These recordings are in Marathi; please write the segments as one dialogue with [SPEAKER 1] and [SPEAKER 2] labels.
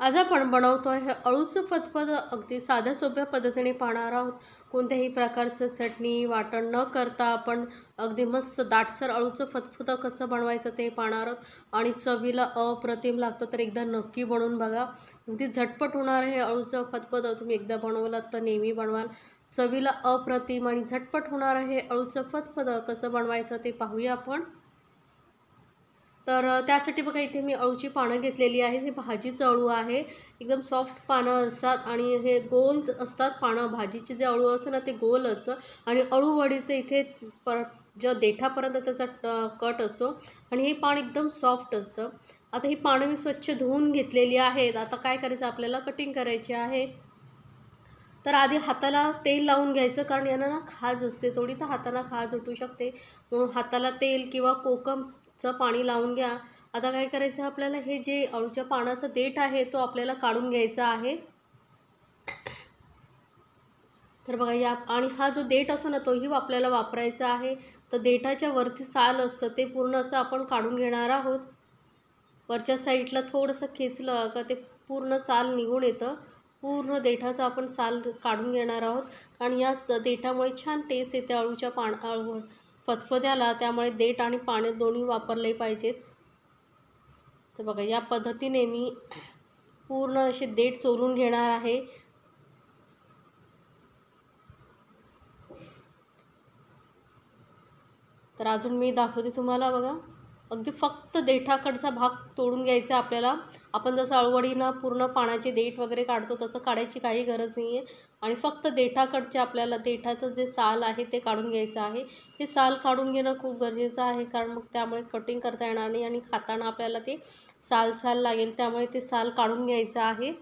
[SPEAKER 1] आज आपण बनवतो आहे अळूचं फतफद अगदी साध्या सोप्या पद्धतीने पाहणार आहोत। कोणत्याही प्रकारचं चटणी वाटण न करता आपण अगदी मस्त दाटसर अळूचं फतफद कसं बनवायचं ते पाहणार आहोत आणि चवीला अप्रतिम लागतं। तर एकदा नक्की बनवून बघा, अगदी झटपट होणार आहे अळूचं फतफद। तुम्ही एकदा बनवलात तर नेहमी बनवाल। चवीला अप्रतिम आणि झटपट होणार आहे अळूचं फतफद कसं बनवायचं ते पाहूया आपण। तर त्यासाठी बघा इथे मी अळूची पानं घेतलेली आहेत। हे भाजीचं अळू आहे, एकदम सॉफ्ट पानं असतात आणि हे गोल असतात पानं। भाजीचे जे अळू असतं ना ते गोल असतं आणि अळूवडीचं इथे जो देठापर्यंत त्याचा कट असतो आणि हे पान एकदम सॉफ्ट असतं। आता ही पानं मी स्वच्छ धुवून घेतलेली आहेत। आता काय करायचं आपल्याला, कटिंग करायची आहे। तर आधी हाताला तेल लावून घ्यायचं, कारण यांना ना खाज असते थोडी, तर हाताला खाज उठू शकते, म्हणून हाताला तेल किंवा कोकमचं पाणी लावून घ्या। आता काय करायचं आपल्याला, हे जे अळूच्या पानाचा देठ आहे तो आपल्याला काढून घ्यायचा आहे। तर बघा या, आणि हा जो देठ असतो ना तोही आपल्याला वापरायचा आहे। तर देठाच्या वरती साल असतं ते पूर्ण असं आपण काढून घेणार आहोत। वरच्या साईडला थोडंसं खेचलं का ते पूर्ण साल निघून येतं। पूर्ण देठाचा आपण साल काढून घेणार आहोत आणि या देठामुळे छान टेस्ट येते अळूच्या फतफद्याला, त्यामुळे देठ आणि पाने दोन्ही वापरले पाहिजेत। तर बघा या पद्धतीने मी पूर्ण असे देठ चोरून घेणार आहे। तर अजून मी दाखवते तुम्हाला, बघा अगदी फक्त देठाकडचा भाग तोडून घ्यायचा आपल्याला। आपण जसं अळूवडीना पूर्ण पानाचे देठ वगैरे काढतो तसं काढायची काही गरज नाही आहे आणि फक्त देठाकडचे आपल्याला देठाचं जे साल आहे ते काढून घ्यायचं आहे। हे साल काढून घेणं खूप गरजेचं आहे, कारण मग त्यामुळे कटिंग करता येणार नाही आणि खाताना आपल्याला ते साल लागेल, त्यामुळे ते साल काढून घ्यायचं आहे।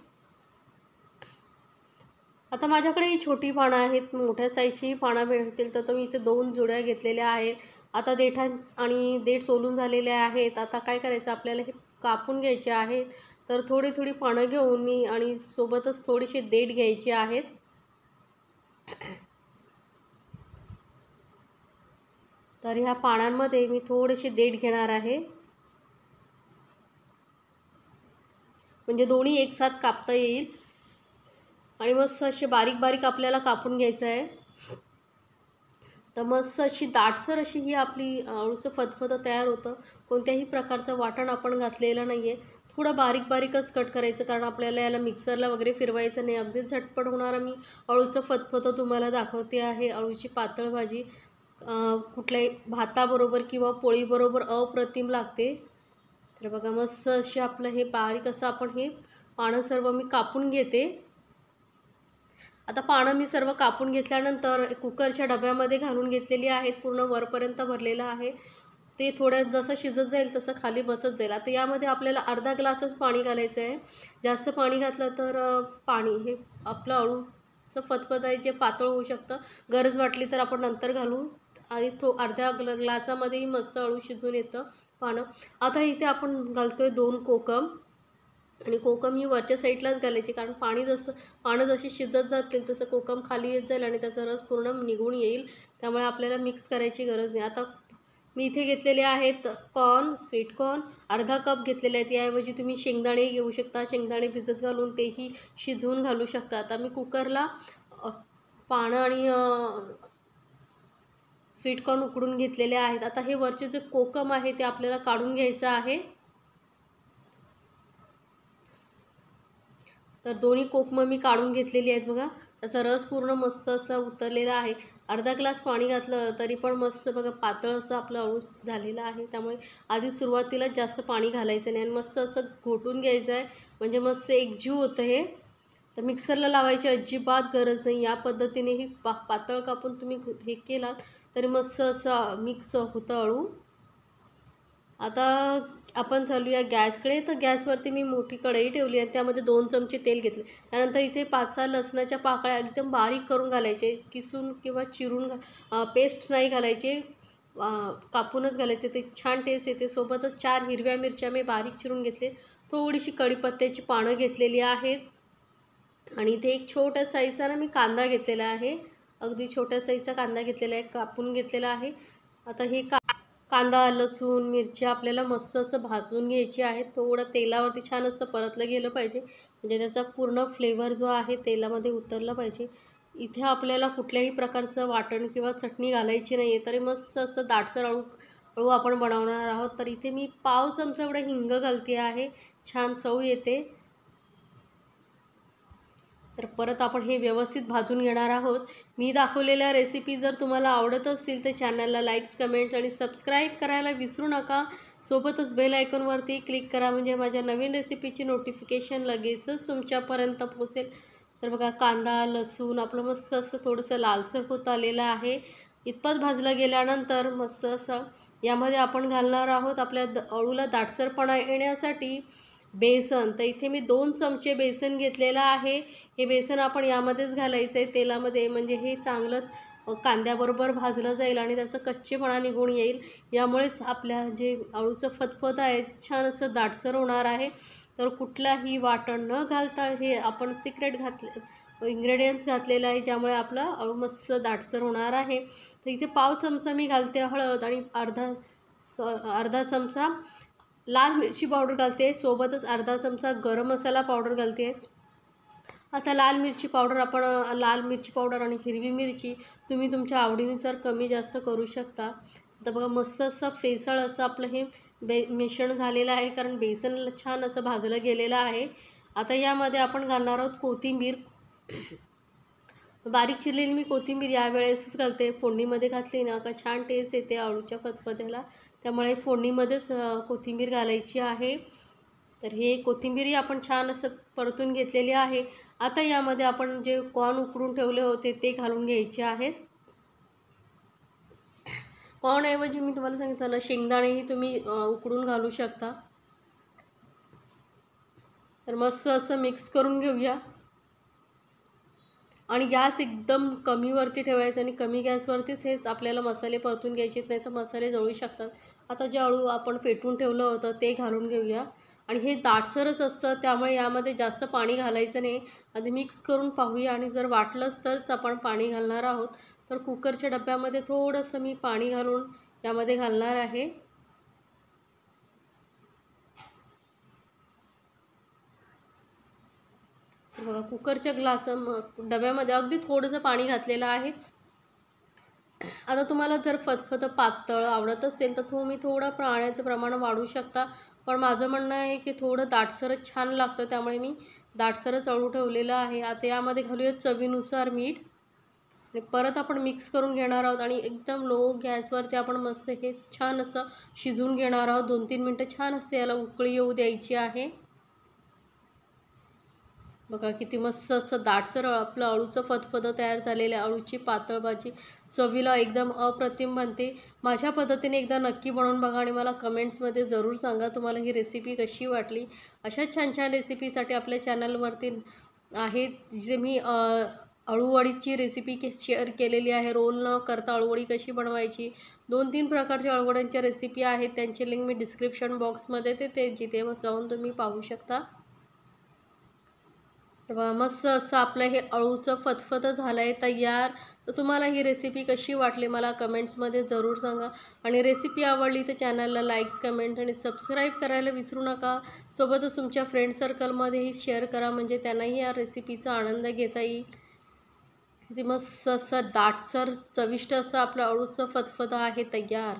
[SPEAKER 1] आता माझ्याकडे ही छोटी पानं आहेत, मोठ्या साईजची पानं भेटतील तर मी इथे 2 जुड्या घेतलेल्या आहेत। आता आणि देठ सोलून झालेले आहेत। आता काय करायचं आपल्याला, हे कापून घ्यायचे आहेत। तर थोडी थोडी पानं घेऊन मी आणि सोबतच थोडीशी देठ घ्यायची आहेत। तर ह्या पानांमध्ये मी थोडेसे देठ घेणार आहे, म्हणजे दोन्ही एकसाथ कापता येईल आणि मस्त असे बारीक बारीक आपल्याला कापून घ्यायचं आहे। तर मस्त अशी दाटसर अशी ही आपली अळूचं फतफद तयार होतं। कोणत्याही प्रकारचं वाटण आपण घातलेलं नाही आहे, थोडं बारीक बारीकच कट करायचं, कारण आपल्याला याला मिक्सरला वगैरे फिरवायचं नाही। अगदी झटपट होणारं मी अळूचं फतफद तुम्हाला दाखवते आहे। अळूची पातळ भाजी कुठल्याही भाताबरोबर किंवा पोळीबरोबर अप्रतिम लागते। तर बघा मस्त असे आपलं हे बारीक असं आपण हे पानं सर्व मी कापून घेते। आता पानं मी सर्व कापून घेतल्यानंतर कुकरच्या डब्यामध्ये घालून घेतलेली आहेत, पूर्ण वरपर्यंत भरलेलं आहे। ते थोड्या जसं शिजत जाईल तसं खाली बसत जाईल। आता यामध्ये आपल्याला अर्धा ग्लासच पाणी घालायचं आहे। जास्त पाणी घातलं तर पाणी हे आपलं अळूचं फतफद आहे जे पातळ होऊ शकतं। गरज वाटली तर आपण नंतर घालू आणि अर्ध्या ग्लासामध्येही मस्त अळू शिजून येतं पानं। आता इथे आपण घालतोय 2 कोकम, आणि कोकम ही वरच्या साईडलाच घालायची, कारण पानं जशी शिजत जातील तसं कोकम खाली येत जाईल आणि त्याचा रस पूर्ण निघून येईल, त्यामुळे आपल्याला मिक्स करायची गरज नाही। आता मी इथे घेतलेले आहेत स्वीट कॉर्न, अर्धा कप घेतलेले आहेत। याऐवजी तुम्ही शेंगदाणे घेऊ शकता, शेंगदाणे भिजत घालून तेही शिजवून घालू शकता। आता मी कुकरला पानं आणि स्वीट कॉर्न उकडून घेतलेले आहेत। आता हे वरचे जे कोकम आहे ते आपल्याला काढून घ्यायचं आहे। तर दोन्ही कोकम मी काढून घेतलेली आहेत, बघा त्याचा रस पूर्ण मस्त असा उतरलेला आहे। अर्धा ग्लास पाणी घातलं तरी पण मस्त बघा पातळ असं आपलं अळू झालेलं आहे, त्यामुळे आधी सुरुवातीला जास्त पाणी घालायचं नाही आणि मस्त असं घोटून घ्यायचं आहे, म्हणजे मस्त एकजीव होतं हे। तर मिक्सरला लावायची अजिबात गरज नाही, या पद्धतीने ही पातळ कापून तुम्ही हे केलात तरी मस्त असं मिक्स होतं अळू। आता आपण चालूया गॅसकडे। तर गॅसवरती मी मोठी कढई ठेवली आहे, त्यामध्ये 2 चमचे तेल घेतले। त्यानंतर इथे 5-6 लसणाच्या पाकळ्या एकदम बारीक करून घालायचे, किसून किंवा चिरून पेस्ट नाही घालायचे, कापूनच घालायचे, ते छान टेस्ट येते। सोबतच 4 हिरव्या मिरच्या मी बारीक चिरून घेतले, थोडीशी कढीपत्त्याची पानं घेतलेली आहेत आणि इथे एक छोट्या साईजचा ना मी कांदा घेतलेला आहे, अगदी छोट्या साईजचा कांदा घेतलेला आहे, कापून घेतलेला आहे। आता हे कांदा, लसूण, मिरच्या आपल्याला मस्त असं भाजून घ्यायची आहे. थोडं तेलावरती छान असं परतलं गेलं पाहिजे, म्हणजे त्याचा पूर्ण फ्लेवर जो आहे तेलामध्ये उतरला पाहिजे. इथे आपल्याला कुठल्याही प्रकारचं वाटण किंवा चटणी घालायची नाही आहे, तरी मस्त असं दाटसर अळू आपण बनवणार आहोत. तर इथे मी पाव चमचा एवढं हिंग घालते आहे, छान चव येते. तर परत आपण हे व्यवस्थित भाजून घेणार आहोत. मी दाखवलेल्या रेसिपी जर तुम्हाला आवडत असतील तर चॅनलला लाईक्स, कमेंट्स आणि सबस्क्राईब करायला विसरू नका. सोबतच बेल आयकॉनवरती क्लिक करा, म्हणजे माझ्या नवीन रेसिपीची नोटिफिकेशन लगेचच तुमच्यापर्यंत पोहोचेल. तर बघा, कांदा, लसूण आपलं मस्त असं थोडंसं लालसर होत आलेलं आहे. इतपत भाजलं गेल्यानंतर मस्त असं यामध्ये आपण घालणार आहोत आपल्या अळूला दाटसरपणा येण्यासाठी बेसन. तर इथे मी 2 चमचे बेसन घेतलेलं आहे. हे बेसन आपण यामध्येच घालायचं आहे तेलामध्ये, म्हणजे हे चांगलं कांद्याबरोबर भाजलं जाईल आणि त्याचं कच्चेपणा निघून येईल. यामुळेच आपल्या जे अळूचं फतफद आहे छान असं दाटसर होणार आहे. तर कुठलाही वाटण न घालता हे आपण सिक्रेट इन्ग्रेडियंट्स घातलेलं आहे, ज्यामुळे आपला अळू मस्त दाटसर होणार आहे. तर इथे पाव चमचा मी घालते हळद आणि अर्धा चमचा लाल मिरची पावडर घालते, सोबतच अर्धा चमचा गरम मसाला पावडर घालते. आता लाल मिरची पावडर आणि हिरवी मिरची तुम्ही तुमच्या आवडीनुसार कमी जास्त करू शकता. तर बघा, मस्त असं फेसळ असं आपलं हे मिश्रण झालेलं आहे, कारण बेसन छान असं भाजलं गेलेलं आहे. आता यामध्ये आपण घालणार आहोत कोथिंबीर. बारीक चिरलेली मी कोथिंबीर यावेळेसच घालते. फोडणीमध्ये घातली ना का छान टेस्ट येते अळूच्या फतफद्याला, त्यामुळे फोडणीमध्येच कोथिंबीर घालायची आहे. तर हे कोथिंबीरही आपण छान असं परतून घेतलेली आहे. आता यामध्ये आपण जे कॉर्न उकडून ठेवले होते ते घालून घ्यायचे आहेत. कॉर्नऐवजी मी तुम्हाला सांगितलं ना, शेंगदाणेही तुम्ही उकडून घालू शकता. तर मस्त असं मिक्स करून घेऊया आणि गॅस एकदम कमीवरती ठेवायचा आणि कमी गॅसवरतीच हेच आपल्याला मसाले परतून घ्यायचे, नाही तर मसाले जळू शकतात. आता जे अळू आपण फेटून ठेवलं होतं ते घालून घेऊया आणि हे दाटसरच असतं, त्यामुळे यामध्ये जास्त पाणी घालायचं नाही. आधी मिक्स करून पाहूया आणि जर वाटलंच तरच आपण पाणी घालणार आहोत. तर कुकरच्या डब्यामध्ये थोडंसं मी पाणी घालून यामध्ये घालणार आहे. बघा, कुकरच्या डब्यामध्ये अगदी थोडंसं पाणी घातलेलं आहे. आता तुम्हाला जर फतफद पातळ आवडत असेल तर तुम्ही थोडं पाण्याचं प्रमाण वाढवू शकता, पण माझं म्हणणं आहे की थोडं दाटसरच छान लागतं, त्यामुळे मी दाटसरच अळू ठेवलेलं आहे. आता यामध्ये घालूया चवीनुसार मीठ आणि परत आपण मिक्स करून घेणार आहोत आणि एकदम लो गॅसवरती आपण मस्त हे छान असं शिजवून घेणार आहोत. 2-3 मिनटं छान असं याला उकळी येऊ द्यायची आहे. बघा, किती मस्त असं दाटसर आपलं अळूचं फतफदं तयार झालेलं आहे. अळूची पातळ भाजी चवीला एकदम अप्रतिम बनते. माझ्या पद्धतीने एकदा नक्की बनवून बघा आणि मला कमेंट्समध्ये जरूर सांगा तुम्हाला ही रेसिपी कशी वाटली. अशा छान छान रेसिपीसाठी आपल्या चॅनलवरती आहेत, जे मी अळूवडीची रेसिपी शेअर केलेली आहे. रोल न करता अळूवडी कशी बनवायची, 2-3 प्रकारच्या अळूवड्यांच्या रेसिपी आहेत, त्यांची लिंक मी डिस्क्रिप्शन बॉक्समध्ये देते, जिथे जाऊन तुम्ही पाहू शकता. मस्त असं आपलं हे अळूचं फतफद झालं आहे तयार. तर तुम्हाला ही रेसिपी कशी वाटली मला कमेंट्समध्ये जरूर सांगा आणि रेसिपी आवडली तर चॅनलला लाईक्स, कमेंट आणि सबस्क्राईब करायला विसरू नका. सोबतच तुमच्या फ्रेंड सर्कलमध्येही शेअर करा, म्हणजे त्यांनाही या रेसिपीचा आनंद घेता येईल. किती मस्त असं दाटसर चविष्ट असं आपलं अळूचं फतफद आहे तयार.